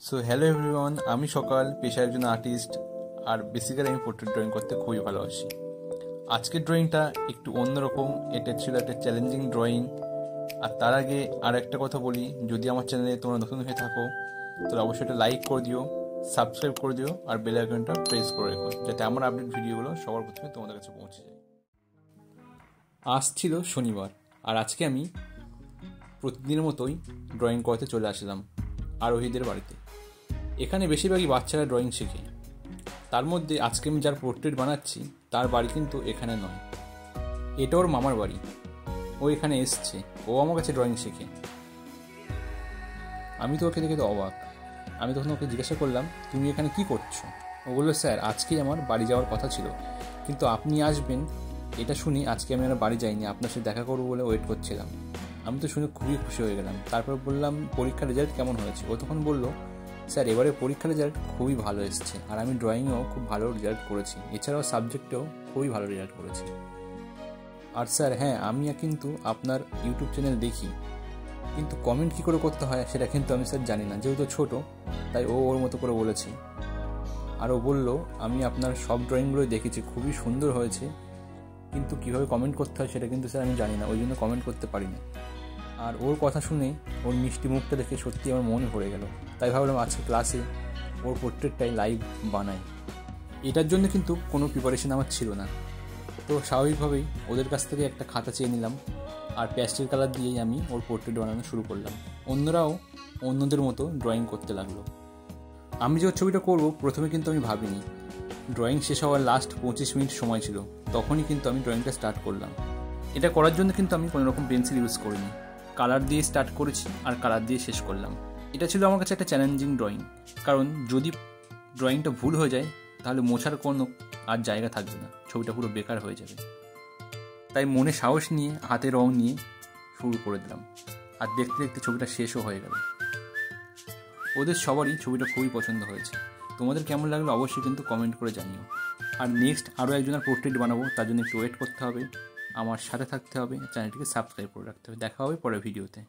So hello everyone, আমি সকাল পেশায় একজন আর্টিস্ট আর বেসিক্যালি আমি পোর্ট্রেট ড্রয়িং করতে খুবই ভালোবাসি। আজকের ড্রয়িংটা একটু অন্যরকম, এটা ছিল একটা চ্যালেঞ্জিং ড্রয়িং। আর তার আগে আর একটা কথা বলি, যদি আমার চ্যানেলে তোমরা নতুন হয়ে থাকো তাহলে অবশ্যই এটা লাইক করে দিও, সাবস্ক্রাইব করে দিও আর বেল আইকনটা প্রেস করে রেখো, যাতে আমার আপডেট ভিডিওগুলো সবার প্রথমে তোমাদের কাছে পৌঁছে যায়। আজ ছিল শনিবার আর আজকে আমি প্রতিদিনের মতোই ড্রয়িং করতে চলে আসলাম আরোহীদের বাড়িতে। এখানে বেশিরভাগই বাচ্চারা ড্রয়িং শেখে। তার মধ্যে আজকে আমি যার পোর্ট্রেট বানাচ্ছি তার বাড়ি কিন্তু এখানে নয়, এটা ওর মামার বাড়ি। ও এখানে এসছে, ও আমার কাছে ড্রয়িং শেখে। আমি তো ওকে দেখে তো অবাক। আমি তখন ওকে জিজ্ঞাসা করলাম, তুমি এখানে কি করছো? ও বললো, স্যার আজকেই আমার বাড়ি যাওয়ার কথা ছিল, কিন্তু আপনি আসবেন এটা শুনি আজকে আমি আমার বাড়ি যাইনি, আপনার সাথে দেখা করবো বলে ওয়েট করছিলাম। আমি তো শুনে খুবই খুশি হয়ে গেলাম। তারপর বললাম, পরীক্ষার রেজাল্ট কেমন হয়েছে? ও তখন বললো, স্যার এবারে পরীক্ষার রেজাল্ট খুবই ভালো এসেছে, আর আমি ড্রয়িংয়েও খুব ভালো রেজাল্ট করেছি, এছাড়াও সাবজেক্টেও খুবই ভালো রেজাল্ট করেছি। আর স্যার হ্যাঁ, আমি কিন্তু আপনার ইউটিউব চ্যানেল দেখি, কিন্তু কমেন্ট কী করে করতে হয় সেটা কিন্তু আমি স্যার জানি না, যেহেতু ছোটো তাই ও ওর মতো করে বলেছি। আর ও বললো, আমি আপনার সব ড্রয়িংগুলোই দেখেছি, খুবই সুন্দর হয়েছে, কিন্তু কীভাবে কমেন্ট করতে হয় সেটা কিন্তু স্যার আমি জানি না, ওই জন্য কমেন্ট করতে পারি না। আর ওর কথা শুনে, ওর মিষ্টি মুখটা দেখে সত্যি আমার মনে পড়ে গেল। তাই ভাবলাম আজকে ক্লাসে ওর পোর্ট্রেটটাই লাইভ বানাই। এটার জন্য কিন্তু কোনো প্রিপারেশন আমার ছিল না, তো স্বাভাবিকভাবেই ওদের কাছ থেকে একটা খাতা চেয়ে নিলাম আর প্যাস্টেল কালার দিয়েই আমি ওর পোর্ট্রেট বানানো শুরু করলাম। অন্যরাও অন্যদের মতো ড্রয়িং করতে লাগলো। আমি যে ওর ছবিটা করবো প্রথমে কিন্তু আমি ভাবিনি। ড্রয়িং শেষ হওয়ার লাস্ট 25 মিনিট সময় ছিল, তখনই কিন্তু আমি ড্রয়িংটা স্টার্ট করলাম। এটা করার জন্য কিন্তু আমি কোনো রকম পেন্সিল ইউজ করিনি, কালার দিয়ে স্টার্ট করেছি আর কালার দিয়ে শেষ করলাম। এটা ছিল আমার কাছে একটা চ্যালেঞ্জিং ড্রয়িং, কারণ যদি ড্রয়িংটা ভুল হয়ে যায় তাহলে মোছার কোনো আর জায়গা থাকবে না, ছবিটা পুরো বেকার হয়ে যাবে। তাই মনে সাহস নিয়ে হাতে রং নিয়ে শুরু করে দিলাম, আর দেখতে দেখতে ছবিটা শেষও হয়ে গেল। ওদের সবারই ছবিটা খুবই পছন্দ হয়েছে। তোমাদের কেমন লাগলো অবশ্যই কিন্তু কমেন্ট করে জানিও। আর নেক্সট আরও একজনের পোর্ট্রেট বানাবো, তার জন্য একটু ওয়েট করতে হবে, আমার সাথে থাকতে হবে, চ্যানেলটিকে সাবস্ক্রাইব করে রাখতে হবে। দেখা হবে পরের ভিডিওতে।